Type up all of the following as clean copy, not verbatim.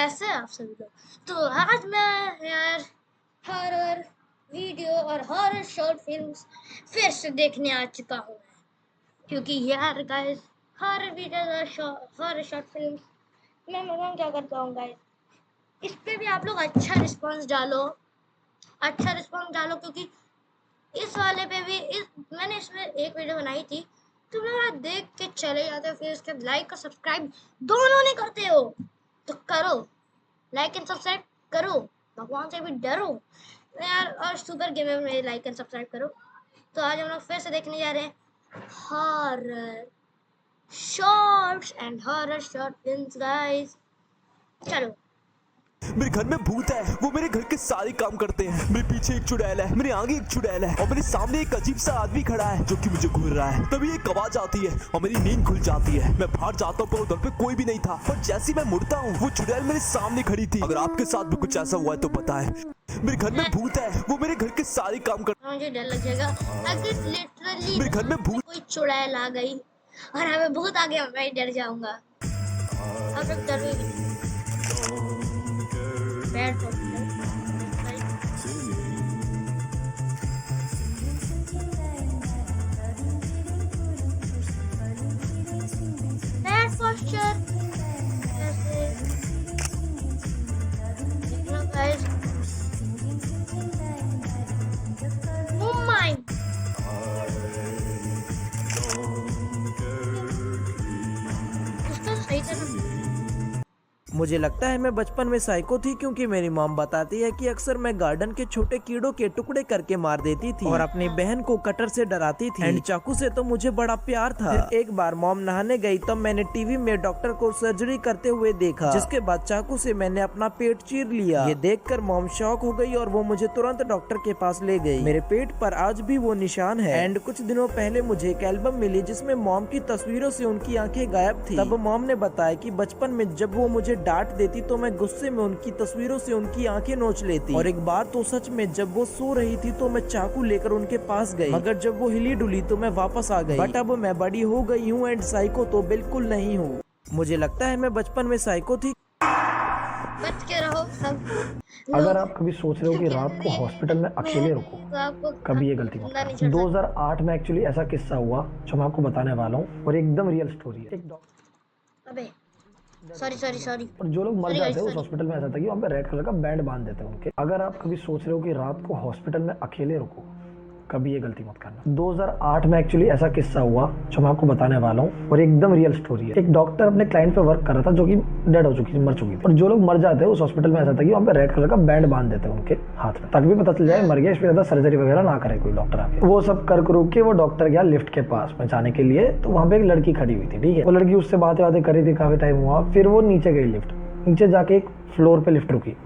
कैसे हैं आप सभी लोग। तो आज मैं यार हॉरर वीडियो और हॉरर शॉर्ट फिल्म्स फिर से देखने आ चुका हूँ, क्योंकि यार गाइस हॉरर वीडियो और हॉरर शॉर्ट फिल्म्स मैं बताऊँ क्या करता हूँ गाइस, इस पे भी आप लोग अच्छा रिस्पॉन्स डालो क्योंकि इस वाले पे भी मैंने इसमें एक वीडियो बनाई थी, तुम लोग देख के चले जाते हो, फिर उसके लाइक और सब्सक्राइब दोनों नहीं करते हो, तो करो लाइक एंड सब्सक्राइब करो, भगवान से भी डरो यार, और सुपर गेमर में लाइक एंड सब्सक्राइब करो। तो आज हम लोग फिर से देखने जा रहे हैं horror shorts and horror short films guys. चलो। मेरे घर में भूत है, वो मेरे घर के सारे काम करते हैं। मेरे पीछे एक चुड़ैल है, मेरे आगे एक चुड़ैल है और मेरे सामने एक अजीब सा आदमी खड़ा है जो कि मुझे घूर रहा है। तभी एक आवाज आती है और मेरी नींद खुल जाती है। मैं बाहर जाता हूँ पर उधर पे कोई भी नहीं था, पर जैसे ही मैं मुड़ता हूँ वो चुड़ैल मेरे सामने खड़ी थी। अगर आपके साथ भी कुछ ऐसा हुआ है तो बताएं। मेरे घर में भूत है, वो मेरे घर के सारे काम करते मुझे डर लग जाएगा अगर लिटरली मेरे घर में भूत कोई चुड़ैल आ गई और हमें भूत आ गया, मैं डर जाऊंगा। अब तक डर बैड posture ऐसे देखना गाइस। Oh my, इसका सही तरह मुझे लगता है मैं बचपन में साइको थी, क्योंकि मेरी मॉम बताती है कि अक्सर मैं गार्डन के छोटे कीड़ों के टुकड़े करके मार देती थी और अपनी बहन को कटर से डराती थी। एंड चाकू से तो मुझे बड़ा प्यार था। फिर एक बार मॉम नहाने गई तब मैंने टीवी में डॉक्टर को सर्जरी करते हुए देखा, जिसके बाद चाकू से मैंने अपना पेट चीर लिया। ये देखकर मॉम शॉक हो गई और वो मुझे तुरंत डॉक्टर के पास ले गई। मेरे पेट पर आज भी वो निशान है। एंड कुछ दिनों पहले मुझे एक एल्बम मिली जिसमें मॉम की तस्वीरों से उनकी आंखें गायब थी। तब मॉम ने बताया कि बचपन में जब वो मुझे डांट देती तो मैं गुस्से में उनकी तस्वीरों से उनकी आंखें नोच लेती। और एक बार तो सच में जब वो सो रही थी तो मैं चाकू लेकर उनके पास गई, मगर जब वो हिली डुली तो मैं वापस आ गई। बट अब मैं बड़ी हो गई हूँ एंड साइको तो बिल्कुल नहीं हूँ। मुझे लगता है मैं बचपन में साइको थी। बच के रहो सब। अगर आप कभी सोच रहे हो कि रात को हॉस्पिटल में अकेले रुको, कभी ये गलती मत करना। 2008 में एक्चुअली ऐसा किस्सा हुआ जो मैं आपको बताने वाला हूँ और एकदम रियल स्टोरी है। अबे सॉरी और जो लोग मर जाते हैं उस हॉस्पिटल में ऐसा था कि वहाँ पे रेड कलर का बैंड बांध देते हैं उनके। अगर आप कभी सोच रहे हो कि रात को हॉस्पिटल में अकेले रुको, कभी ये गलती मत करना। 2008 में एक्चुअली ऐसा किस्सा हुआ जो मैं आपको बताने वाला हूँ और एकदम रियल स्टोरी है। एक डॉक्टर अपने क्लाइंट पे वर्क कर रहा था जो कि डेड हो चुकी थी, मर चुकी थी। और जो लोग मर जाते हैं उस हॉस्पिटल में ऐसा था कि वहाँ पे रेड कलर का बैंड बांध देते हैं उनके हाथ में, ताकि भी पता चल जाए मर गया, इस पे ज्यादा सर्जरी वगैरह ना करे कोई डॉक्टर आके। वो सब कर के वो डॉक्टर गया लिफ्ट के पास में जाने के लिए, तो वहाँ पे एक लड़की खड़ी हुई थी। ठीक है, वो लड़की उससे बातें करी थी, काफी टाइम हुआ। फिर वो नीचे गई लिफ्ट, नीचे जाके एक फ्लोर पे लिफ्ट रुकी।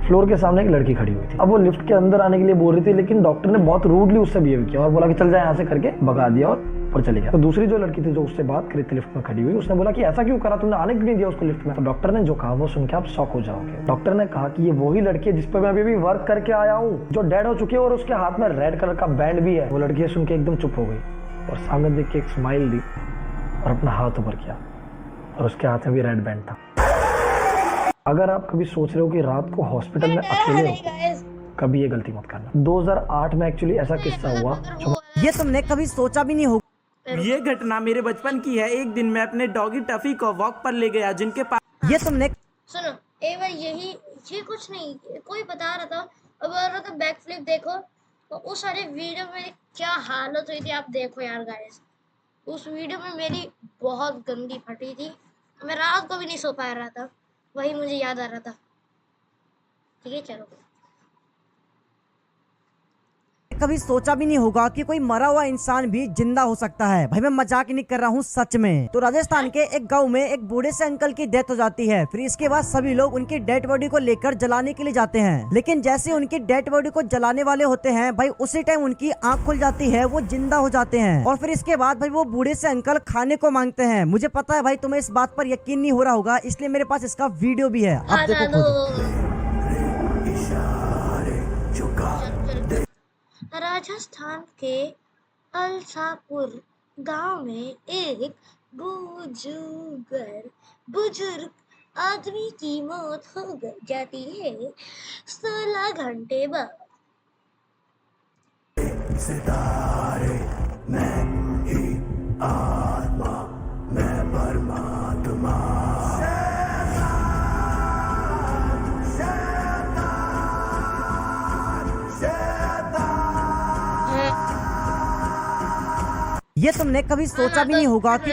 फ्लोर के सामने एक लड़की खड़ी हुई थी। अब वो लिफ्ट के अंदर आने के लिए बोल रही थी, लेकिन डॉक्टर ने बहुत रूडली उससे बिहेव किया और बोला कि चल जाए यहाँ से करके भगा दिया और ऊपर चली गया। तो दूसरी जो लड़की थी जो उससे बात करी थी लिफ्ट में खड़ी हुई, उसने बोला कि ऐसा क्यों करा, तुमने आने क्यों नहीं दिया उसको लिफ्ट में। तो डॉक्टर ने जो कहा वो सुन के आप शॉक हो जाओगे। डॉक्टर ने कहा कि ये वही लड़की है जिस पर मैं अभी वर्क करके आया हूँ, जो डेड हो चुकी है और उसके हाथ में रेड कलर का बैंड भी है। वो लड़की सुन के एकदम चुप हो गई और सामने देख के एक स्माइल दी और अपना हाथ ऊपर किया और उसके हाथ में भी रेड बैंड था। अगर आप कभी सोच रहे हो कि रात को हॉस्पिटल में अकेले हो, कभी ये गलती मत करना। 2008 में एक्चुअली ऐसा किस्सा हुआ जो ये तुमने कभी सोचा भी नहीं होगा। ये घटना मेरे बचपन की है। एक दिन मैं अपने डॉगी टफी को वॉक पर ले गया, जिनके पास ये तुमने सुनो एक बार ये कुछ नहीं, कोई बता रहा था, अब बोल रहा था बैक फ्लिप देखो, तो उस सारे वीडियो में क्या हालत हुई थी आप देखो यार गाइस। उस वीडियो में मेरी बहुत गंदी फटी थी, मैं रात को भी नहीं सो पा रहा था, वही मुझे याद आ रहा था। ठीक है चलो। कभी सोचा भी नहीं होगा कि कोई मरा हुआ इंसान भी जिंदा हो सकता है। भाई मैं मजाक नहीं कर रहा हूँ, सच में। तो राजस्थान के एक गांव में एक बूढ़े से अंकल की डेथ हो जाती है। फिर इसके बाद सभी लोग उनकी डेड बॉडी को लेकर जलाने के लिए जाते हैं, लेकिन जैसे उनकी डेड बॉडी को जलाने वाले होते हैं भाई, उसी टाइम उनकी आंख खुल जाती है, वो जिंदा हो जाते हैं। और फिर इसके बाद भाई वो बूढ़े से अंकल खाने को मांगते हैं। मुझे पता है भाई तुम्हें इस बात पर यकीन नहीं हो रहा होगा, इसलिए मेरे पास इसका वीडियो भी है, आप देखो खुद। राजस्थान के अलसापुर गांव में एक बुजुर्ग आदमी की मौत जाती है 16 घंटे बाद। ये तुमने कभी सोचा भी नहीं होगा कि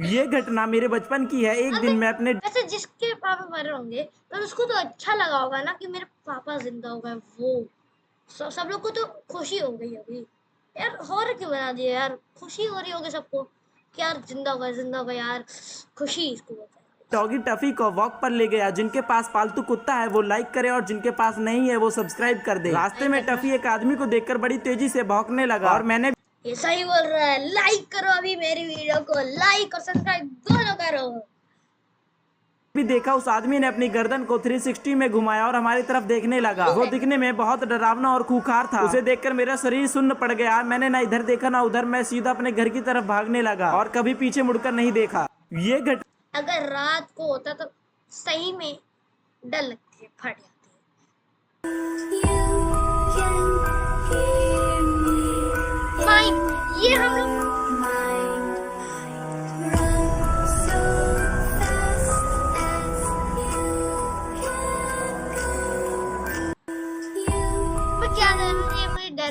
ये घटना मेरे बचपन की है। एक दिन मैं अपने वैसे जिसके पापा मरे होंगे तो उसको तो अच्छा लगा होगा ना कि मेरे पापा जिंदा हो गए। वो सब लोग को तो खुशी हो गई होगी यार। हॉरर क्यों बना दिया यार? खुशी हो रही होगी सबको कि यार जिंदा हो गया यार, खुशी इसको बोलते हैं। डॉगी टफी को वॉक पर ले गया। जिनके पास पालतू कुत्ता है वो लाइक करे और जिनके पास नहीं है वो सब्सक्राइब कर दे। रास्ते में टफी एक आदमी को देखकर बड़ी तेजी से भौंकने लगा और मैंने ये सही बोल रहा है। लाइक करो अभी मेरी वीडियो को, लाइक और सब्सक्राइब दोनों करो। भी देखा उस आदमी ने अपनी गर्दन को 360 में घुमाया और हमारी तरफ देखने लगा। वो दिखने में बहुत डरावना और खूंखार था। उसे देखकर मेरा शरीर सुन्न पड़ गया। मैंने ना इधर देखा ना उधर। मैं सीधा अपने घर की तरफ भागने लगा और कभी पीछे मुड़कर नहीं देखा। ये अगर रात को होता तो सही में डर लगती है, फट जाती है। ये हम लोग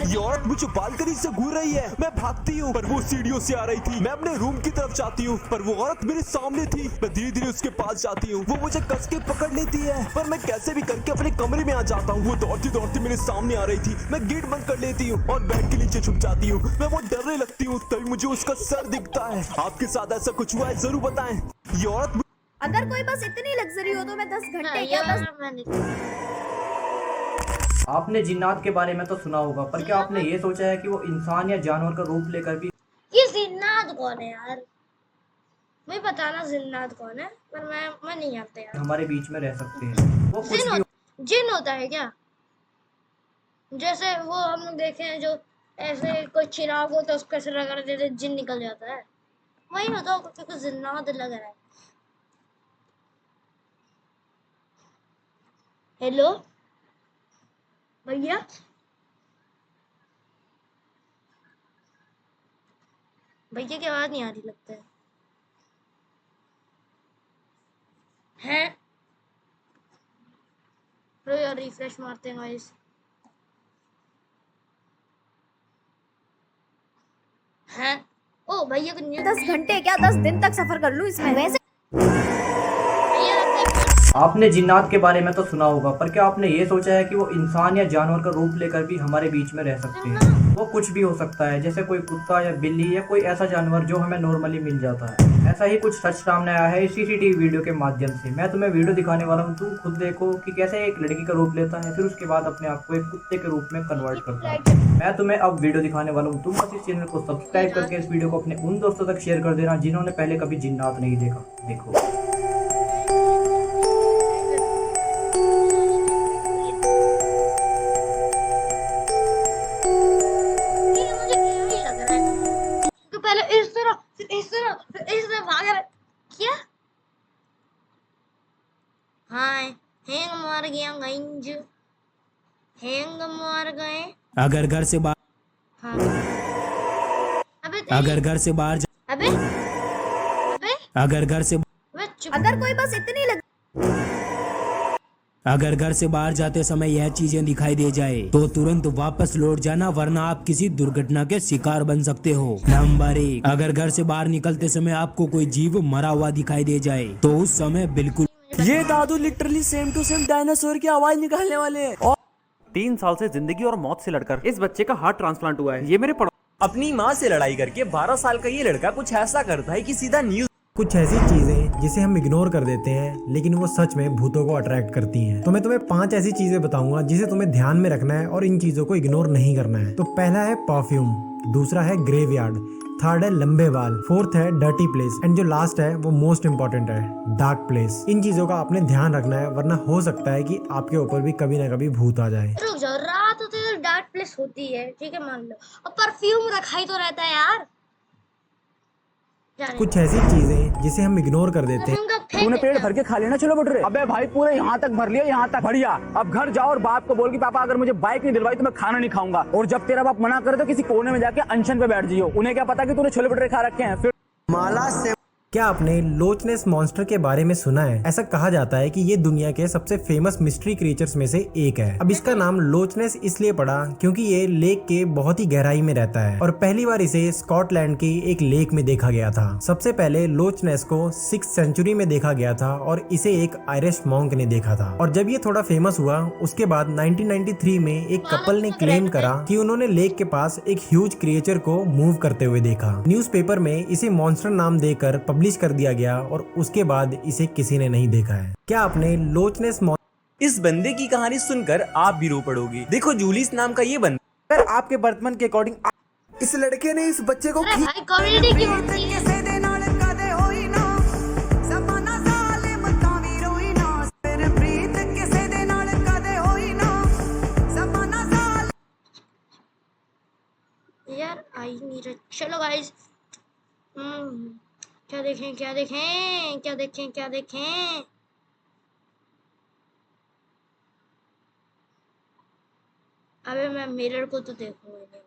ये औरत मुझे बालकनी से घूर रही है। मैं भागती हूँ पर वो सीढ़ियों से आ रही थी। मैं अपने रूम की तरफ जाती हूँ पर वो औरत मेरे सामने थी। मैं धीरे धीरे उसके पास जाती हूँ। वो मुझे कस के पकड़ लेती है पर मैं कैसे भी करके अपने कमरे में आ जाता हूँ। वो दौड़ती दौड़ती मेरे सामने आ रही थी। मैं गेट बंद कर लेती हूँ और बेड के नीचे छुप जाती हूँ। मैं वो डरने लगती हूँ। तभी मुझे उसका सर दिखता है। आपके साथ ऐसा कुछ हुआ है जरूर बताएं। ये औरत अगर कोई बस इतनी लग्जरी हो तो मैं 10 घंटे क्या 10 आपने जिन्नात के बारे में तो सुना होगा, पर क्या आपने ये सोचा है कि वो इंसान या जानवर का रूप लेकर भी ये जिन्नात कौन है यार? मुझे बताना जिन्नात कौन है, पर मैं नहीं आता यार। हमारे बीच में रह सकते हैं? वो कुछ भी जिन होता है क्या? जैसे वो हम लोग देखे हैं जो ऐसे कोई चिराग हो तो उसको ऐसे रगड़ देते जिन निकल जाता है, वही होता होगा क्योंकि जिन्नात लग रहा है। हेलो भैया, भैया की आवाज नहीं आ रही लगता है। हैं? लो यार रिफ्रेश मारते हैं गाइस। हैं? ओ भैया को 10 घंटे क्या 10 दिन तक सफर कर लूं इसमें। वैसे भैया आपने जिन्नात के बारे में तो सुना होगा, पर क्या आपने ये सोचा है कि वो इंसान या जानवर का रूप लेकर भी हमारे बीच में रह सकते हैं? वो कुछ भी हो सकता है, जैसे कोई कुत्ता या बिल्ली या कोई ऐसा जानवर जो हमें नॉर्मली मिल जाता है। ऐसा ही कुछ सच सामने आया है इस CCTV वीडियो के माध्यम से। मैं तुम्हें वीडियो दिखाने वाला हूँ, तुम खुद देखो कि कैसे एक लड़की का रूप लेता है, फिर उसके बाद अपने आप को एक कुत्ते के रूप में कन्वर्ट करता है। मैं तुम्हें अब वीडियो दिखाने वाला हूँ। तुम बस इस चैनल को सब्सक्राइब करके इस वीडियो को अपने उन दोस्तों तक शेयर कर देना जिन्होंने पहले कभी जिन्नात नहीं देखा। देखो इस तरह भाग रहा क्या? हाय हैंग मार गया गंज, हैंग मार गए। अगर घर से बाहर हाँ अगर घर से बाहर अबे अबे अगर घर से अबे चुप। अगर कोई बस इतनी अगर घर से बाहर जाते समय यह चीजें दिखाई दे जाए तो तुरंत वापस लौट जाना, वरना आप किसी दुर्घटना के शिकार बन सकते हो। नंबर 1, अगर घर से बाहर निकलते समय आपको कोई जीव मरा हुआ दिखाई दे जाए तो उस समय बिल्कुल ये दादू literally same to same dinosaur की आवाज निकालने वाले हैं। और 3 साल से जिंदगी और मौत से लड़कर इस बच्चे का हार्ट ट्रांसप्लांट हुआ है। ये मेरे अपनी माँ से लड़ाई करके 12 साल का ये लड़का कुछ ऐसा करता है कि सीधा न्यूज। कुछ ऐसी चीजें जिसे हम इग्नोर कर देते हैं लेकिन वो सच में भूतों को अट्रैक्ट करती हैं। तो मैं तुम्हें 5 ऐसी चीजें बताऊंगा जिसे तुम्हें ध्यान में रखना है और इन चीजों को इग्नोर नहीं करना है। तो पहला है परफ्यूम, दूसरा है ग्रेवयार्ड, थर्ड है लंबे बाल, फोर्थ है डर्टी प्लेस एंड जो लास्ट है वो मोस्ट इंपॉर्टेंट है डार्क प्लेस। इन चीजों का आपने ध्यान रखना है, वरना हो सकता है कि आपके ऊपर भी कभी ना कभी भूत आ जाए। रुक जाओ, रात होती है तो डार्क प्लेस होती है, ठीक है मान लो, और परफ्यूम रखा ही तो रहता है यार। कुछ ऐसी चीजें जिसे हम इग्नोर कर देते हैं। तूने पेट भर के खा लेना चलो बटुरे। अबे भाई पूरे यहाँ तक भर लिया, यहाँ तक बढ़िया। अब घर जाओ और बाप को बोल कि पापा अगर मुझे बाइक नहीं दिलवाई तो मैं खाना नहीं खाऊंगा। और जब तेरा बाप मना करे तो किसी कोने में जाके अनशन पे बैठ जाइयो। उन्हें क्या पता कि तूने छोले भटूरे खा रखे हैं। फिर माला से क्या आपने लोचनेस मॉन्स्टर के बारे में सुना है? ऐसा कहा जाता है कि ये दुनिया के सबसे फेमस मिस्ट्री क्रिएचर्स में से एक है। अब इसका नाम लोचनेस इसलिए पड़ा क्योंकि ये लेक के बहुत ही गहराई में रहता है और पहली बार इसे स्कॉटलैंड की एक लेक में देखा गया था। सबसे पहले लोचनेस को 6th सेंचुरी में देखा गया था और इसे एक आयरिश मॉन्क ने देखा था। और जब ये थोड़ा फेमस हुआ उसके बाद 1993 में एक कपल ने क्लेम करा कि उन्होंने लेक के पास एक ह्यूज क्रिएचर को मूव करते हुए देखा। न्यूज़पेपर में इसे मॉन्स्टर नाम देकर पब्लिश कर दिया गया और उसके बाद इसे किसी ने नहीं देखा है। क्या आपने लोचनेस इस बंदे की कहानी सुनकर आप भी रो पड़ोगे। देखो जूलिस नाम का ये बंदा, अगर आपके बर्तमान के अकॉर्डिंग इस लड़के ने इस बच्चे को कॉमेडी की होती है। यार आई नहीं रहा। चलो गाइस, क्या देखें क्या देखें क्या देखें क्या देखें। अबे मैं मिरर को तो देखूंगा नहीं।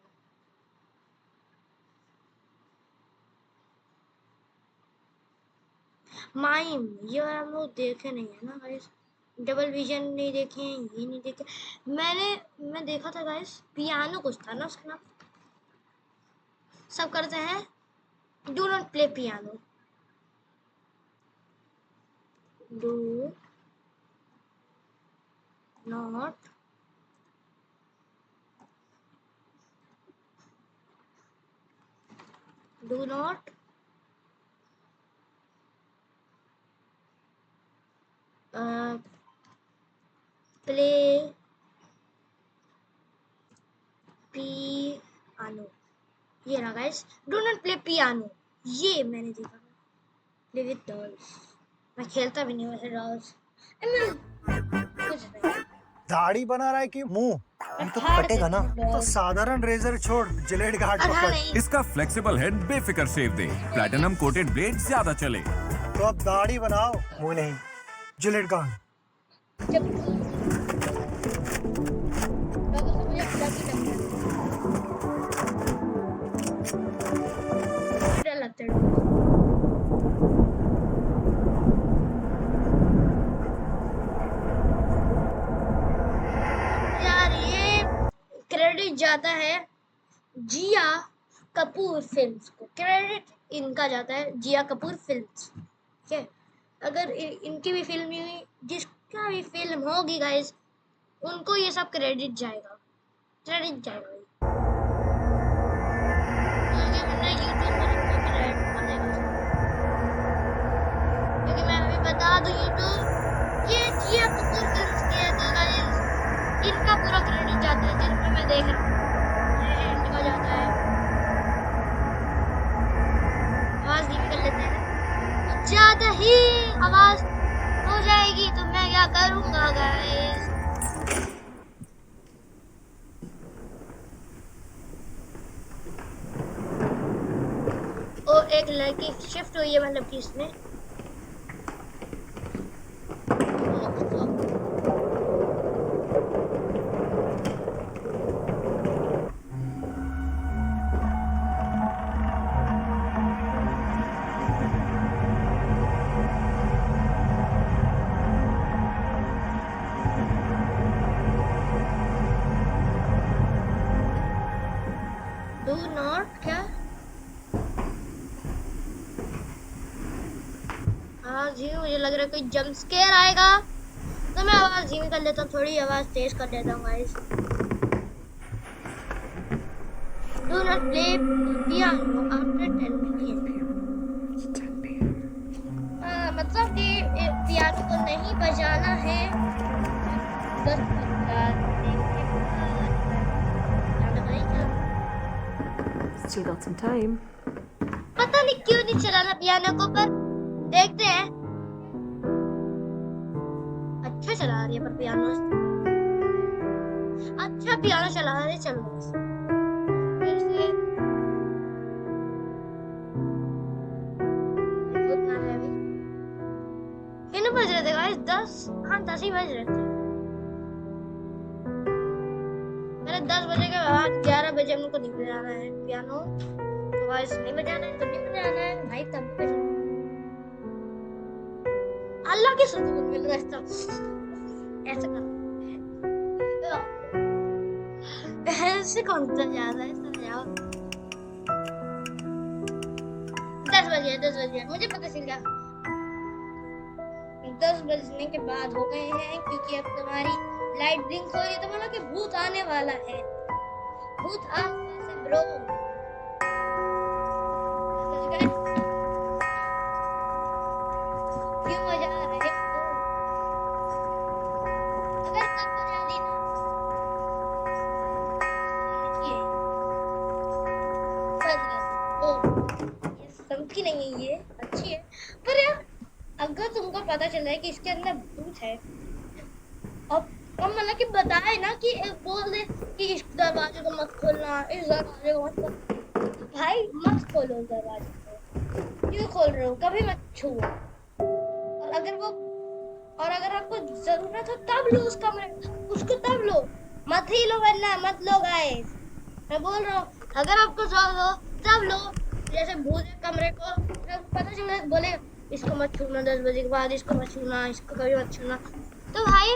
माइम ये वाला हम लोग देखे नहीं है ना गाइस। डबल विजन नहीं देखे, ये नहीं देखे। मैं देखा था गाइस, पियानो कुछ था ना उसका नाम। सब करते हैं do not play piano, do not play piano. ये रहा guys, do not play piano. ये मैंने देखा। Play with dolls. मैं खेलता भी नहीं वैसे डॉल्स। कुछ नहीं। दाढ़ी बना रहा है कि मुंह? ये तो कटेगा ना। तो साधारण रेजर छोड़, जिलेट गार्ड पकड़। इसका फ्लेक्सिबल हेड बेफिक्र शेव दे। प्लैटिनम कोटेड ब्लेड ज्यादा चले। तो अब दाढ़ी बनाओ, मुंह नहीं। Gillette guard. क्रेडिट जाता है जिया कपूर फिल्म्स को। क्रेडिट इनका जाता है जिया कपूर फिल्म्स। ठीक है, अगर इनकी भी फिल्म हुई, जिसका भी फिल्म होगी गाइस, उनको ये सब क्रेडिट जाएगा। क्रेडिट जाएगा क्योंकि मैं अभी बता दूं यूट्यूब ये जिया कपूर फिल्म्स के है तो गाइस इनका पूरा क्रेडिट जाता है। जिनमें मैं देख रहा हूँ ये इनका जाता है। आवाज धीमी कर लेते हैं, ज्यादा ही आवाज हो जाएगी तो मैं क्या करूंगा गाइस। और एक लड़की शिफ्ट हुई है, मतलब कि इसमें डू नॉट क्या आवाज धीमी। मुझे लग रहा है कोई जंप स्केयर आएगा तो मैं आवाज धीमी कर लेता हूँ, थोड़ी आवाज तेज कर देता हूँ guys. Do not play piano after 10 PM। मतलब कि पियानो को नहीं बजाना है 10 पता नहीं क्यों नहीं चलाना पियानो को, पर देखते हैं। अच्छा चला रही है पर पियानो, अच्छा पियानो चला रही है। चलो फिर से 10 ही बज रहे थे। मैंने 10 बजे के बाद 11 बजे हम लोग को नहीं बजाना है पियानो, तो आज नहीं बजाना है तो नहीं बजाना है भाई, तब बजाना। अल्लाह की सुकून मिल रहा है ऐसा कर ऐसे कौन सा ज्यादा है समझाओ। 10 बजे मुझे पता चल गया 10 बजने के बाद हो गए हैं, क्योंकि अब तुम्हारी लाइट ब्लिंक हो रही है तो मतलब कि भूत आने वाला है। भूत आसपास है ब्रो। क्यों बजा रहे हो? अगर तब बजा दी ना ये समझी नहीं है, ये अच्छी है पर यार अगर तुमको पता चल रहा है कि इसके अंदर भूत है, अब मतलब कि बताए ना कि बोल दे कि इस दरवाजे को मत खोलना, इस दरवाजे को मत खोलना, भाई मत खोलो दरवाजे को। क्यों खोल रहे हो? कभी मत छुओ। और अगर आपको जरूरत हो तब लो उस कमरे उसको, तब लो, मत ही लो वरना मत लो गाइस। मैं बोल रहा हूँ अगर आपको जरूरत हो तब लो। जैसे भूत कमरे को पता चले बोले इसको मत छूना 10 बजे के बाद, इसको मत छूना, इसको कभी मत छूना, तो भाई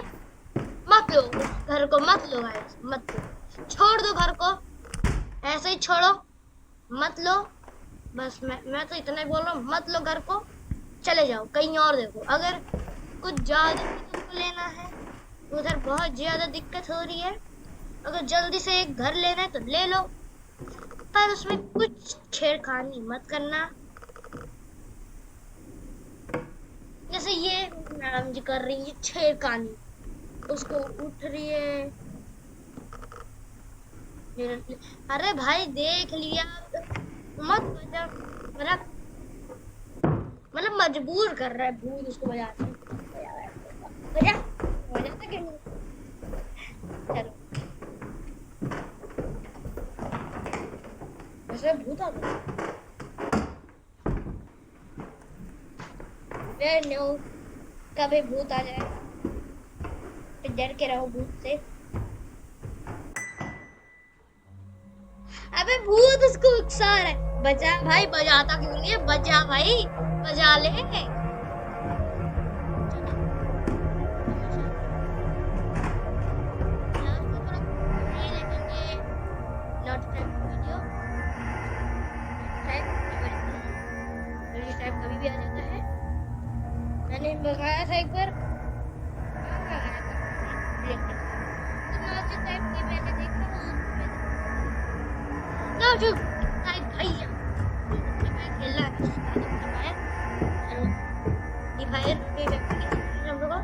मत लो घर को, मत लो भाई, मत लो, छोड़ दो घर को, ऐसे ही छोड़ो, मत लो। बस मैं तो इतना ही बोल रहा हूँ, मत लो घर को, चले जाओ कहीं और देखो। अगर कुछ ज्यादा तुमको लेना है, उधर बहुत ज्यादा दिक्कत हो रही है, अगर जल्दी से एक घर लेना है तो ले लो, पर उसमें कुछ छेड़खानी मत करना। जैसे ये मैडम जी कर रही है छेड़खानी, उसको उठ रही है। अरे भाई देख लिया मत बजा, मतलब मजबूर कर रहा है भूत उसको बजाते। बजाता क्यों नहीं? चलो वैसे भूत आ गया। कभी भूत आ जाए तो डर के रहो भूत से। अबे भूत उसको उकसा रहा है, बजा भाई, बजाता क्यों नहीं है? बजा भाई, बजा ले। कभी भी आ जाता है, मैंने मंगाया था एक बार, मैंने देखा ना जो भैया खेलना है हम लोग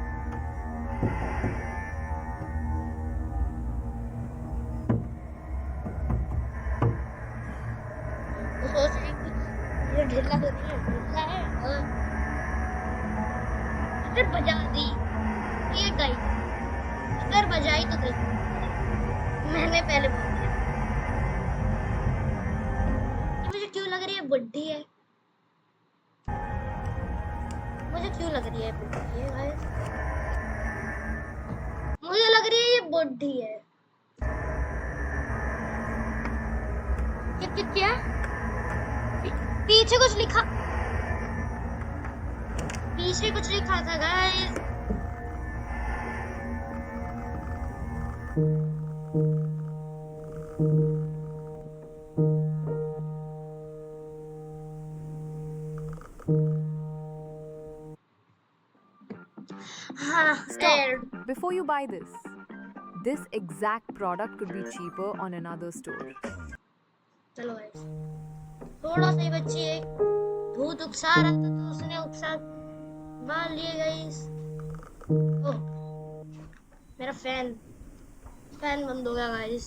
सोच रहे कुछ ढीला हो ढीला है और अगर बजा दी ये गई, अगर बजाई तो गई। मैंने पहले बोल दिया मुझे क्यों लग रही है बुढ़ी है, मुझे क्यों लग रही है बुढ़ी है भाई, मुझे लग रही है ये बुढ़ी है। क्या पीछे कुछ लिखा, पीछे कुछ लिखा था guys. Stop. Before you buy this exact product could be cheaper on another store. चलो गाइस, थोड़ा सा ही बच्ची है, भूत उकसा रहा था तो उसने उकसा बाल लिए गाइस। ओह मेरा फैन बंद हो गया गाइस,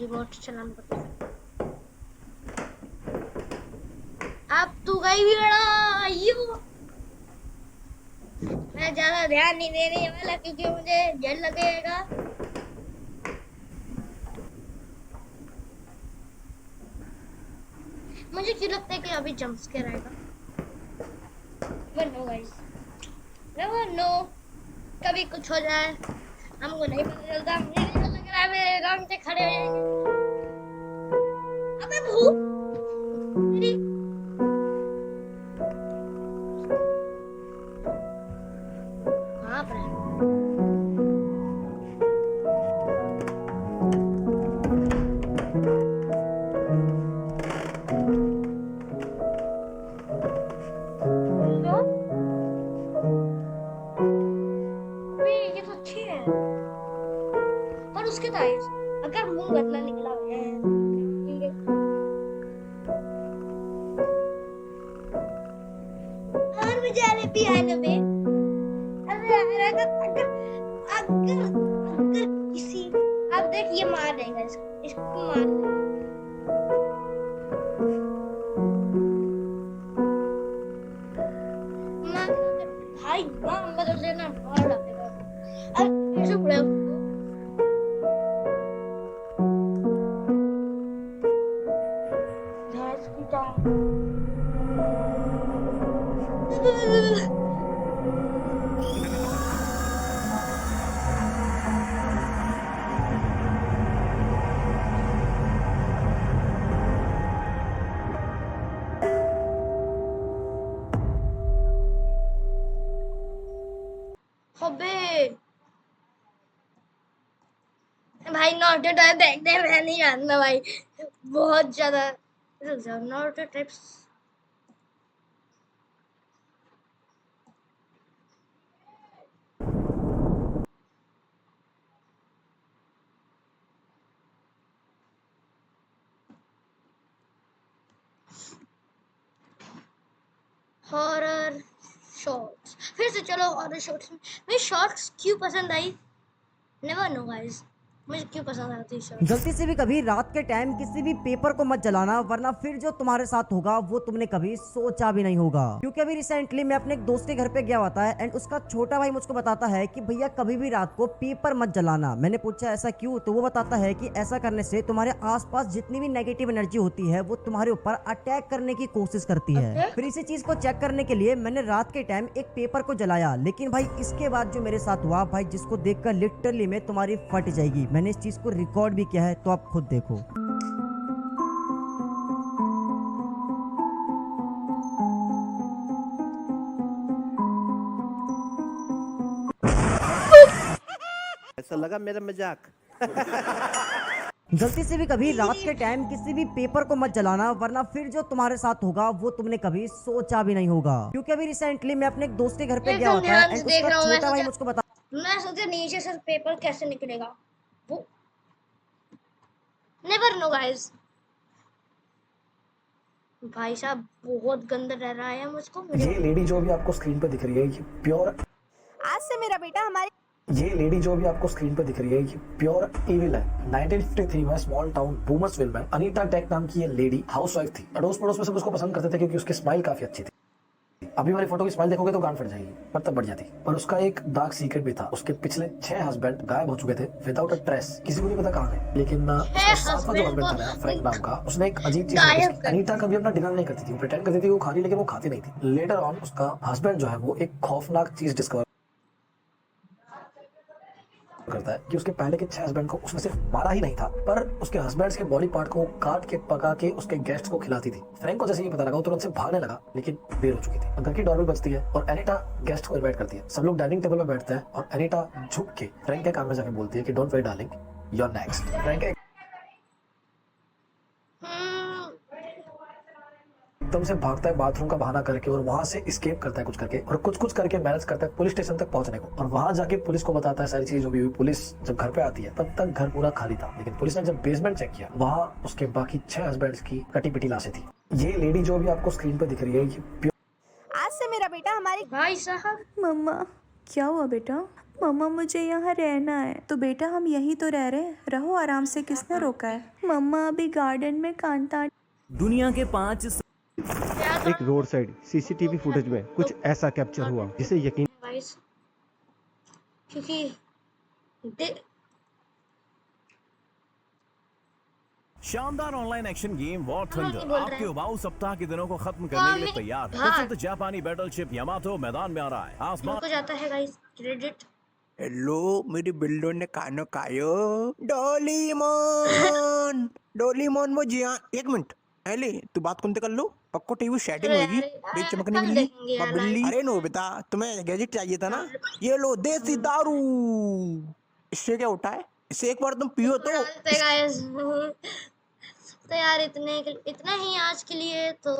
रिमोट चलाना पड़ता है। अब तू गई भी बड़ा यो, मैं ज्यादा ध्यान नहीं देने वाला क्योंकि मुझे डर लगेगा। मुझे क्यों लगता है कि अभी जंप स्केयर आएगा, but no guys never no, कभी कुछ हो जाए, हमको नहीं पता चलता। मुझे ऐसा लग रहा है मेरे रोंगटे खड़े हो जाएंगे। अबे भूत मेरी कहाँ पर है? ये तो अच्छी है, पर उसके ताइज अगर मुंह गंदा निकला है ठीक है। और मुझे आने भी आने में, अरे अगर अगर अगर अगर किसी, अब देख ये मार देगा इसको मार देगा। भाई नाम बदल देना, मार डालेगा। अब ऐसे पड़े घास की टांग। अबे भाई नॉट टाइप देख दे, मैं नहीं जानता भाई, बहुत ज्यादा। रुक जाओ, नॉट टाइप्स हॉरर शॉर्ट्स। फिर से चलो हॉरर शॉर्ट्स में। मुझे शॉर्ट्स क्यों पसंद आई, नेवर नो गाइस, मुझे क्यों पसंद आती है शॉर्ट्स। गलती से भी कभी रात के टाइम किसी भी पेपर को मत जलाना, वरना फिर जो तुम्हारे साथ होगा वो तुमने कभी सोचा भी नहीं होगा। क्योंकि अभी रिसेंटली मैं अपने एक दोस्त के घर पे गया होता है एंड उसका छोटा भाई मुझको बताता है कि भैया कभी भी रात को पेपर मत जलाना। मैंने पूछा ऐसा क्यों, तो वो बताता है कि ऐसा करने से तुम्हारे आसपास जितनी भी नेगेटिव एनर्जी होती है वो तुम्हारे ऊपर अटैक करने की कोशिश करती है। फिर इसी चीज को चेक करने के लिए मैंने रात के टाइम एक पेपर को जलाया, लेकिन भाई इसके बाद जो मेरे साथ हुआ भाई, जिसको देखकर लिटरली में तुम्हारी फट जाएगी। मैंने इस चीज को रिकॉर्ड भी किया है, तो आप खुद देखो। ऐसा लगा मेरा मजाक। गलती से भी कभी रात के टाइम किसी भी पेपर को मत जलाना, वरना फिर जो तुम्हारे साथ होगा वो तुमने कभी सोचा भी नहीं होगा। क्योंकि अभी रिसेंटली मैं अपने एक दोस्त के घर पे गया होता है एंड उसका छोटा भाई मुझको बता, मैं सोचा नीचे से पेपर कैसे निकलेगा, वो नेवर नो गाइस। भाई साहब बहुत गंदा डर रहा है मुझको। ये लेडी जो भी आपको स्क्रीन पे दिख रही है, ये प्योर, आज से मेरा बेटा हमारे, ये लेडी जो भी आपको स्क्रीन पे दिख रही है, ये प्योर इविल है। 1953 में स्मॉल टाउन बूमर्सविल में अनीता टेक नाम की ये लेडी हाउसवाइफ थी। अड़ोस पड़ोस में सब उसको पसंद करते थे क्योंकि उसकी स्माइल काफी अच्छी थी। अभी वाली फोटो की स्माइल देखोगे तो गांड फट जाएगी, पर तब बढ़ जाती। पर उसका एक डार्क सीक्रेट भी था। उसके पिछले 6 हस्बैंड गायब हो चुके थे विदाउट अ ट्रेस, किसी को नहीं पता कहाँ गए। लेकिन उसका सातवां जो हस्बैंड था फ्रैंक नाम का, उसने एक अजीब चीज नोटिस की। अनीता कभी अपना डिनर नहीं करती थी, वो प्रिटेंड करती थी वो खा रही, लेकिन वो खाती नहीं थी। लेटर ऑन उसका हस्बैंड जो है वो एक खौफनाक चीज डिस्कवर करता है कि उसके पहले के 6 हस्बैंड को उसने सिर्फ मारा ही नहीं था, पर उसके हस्बैंड्स के बॉडी पार्ट को काट के पका के उसके गेस्ट्स को खिलाती थी। फ्रैंक को जैसे ये पता लगा वो तुरंत से भागने लगा, लेकिन देर हो चुकी थी। घर की डोरबेल बजती है और एनिटा गेस्ट को इनवाइट करती है। सब लोग डाइनिंग टेबल में बैठते हैं और एनिटा झुक के फ्रैंक के कान में जाके बोलती है कि don't worry darling, you are next. Frank एकदम से भागता है बाथरूम का बहाना करके और वहां से एस्केप करता है कुछ करके, और कुछ करके मैनेज करता है पुलिस स्टेशन तक पहुंचने को। और वहां जाके पुलिस को बताता है सारी चीज जो भी हुई। पुलिस जब घर पे आती है तब तक घर पूरा खाली था, लेकिन पुलिस ने जब बेसमेंट चेक किया वहां उसके बाकी 6 हस्बैंड्स की कटी पिटी लाशें थी। ये लेडी जो भी आपको स्क्रीन पे दिख रही है, ये आज से मेरा बेटा हमारे, भाई साहब मम्मा क्या हुआ बेटा? मम्मा मुझे यहाँ रहना है। तो बेटा हम यहीं तो रह रहे हैं, रहो आराम से, किसने रोका है? मम्मा अभी गार्डन में कांता। दुनिया के 5 एक रोड साइड सीसीटीवी फुटेज में कुछ ऐसा कैप्चर हुआ जिसे यकीन, क्योंकि शानदार ऑनलाइन एक्शन गेम वॉर नहीं थंडर बोल रहे आपके हैं। उबाऊ सप्ताह के दिनों को खत्म हाँ, करने के लिए मैं- तैयार है। हाँ। प्रसिद्ध जापानी बैटलशिप यामातो मैदान में आ रहा है। आसमान रुको जाता है गाइस क्रेडिट। हेलो मेरी बिल्डो ने कानो कायो डोलीमोन डोलीमोन वो जी हाँ एक मिनट एली तू बात कौन कर लो पक्को टीवी सेटिंग अरे होगी यार, देख चमकनी कब बिल्ली देखेंगे यार बिल्ली लाइव? अरे नो बेटा तुम्हें गैजेट चाहिए था ना ये लो देसी दारू इससे क्या होता है इसे एक बार तुम पियो तो डालते गाइस। तो यार इतने ही आज के लिए तो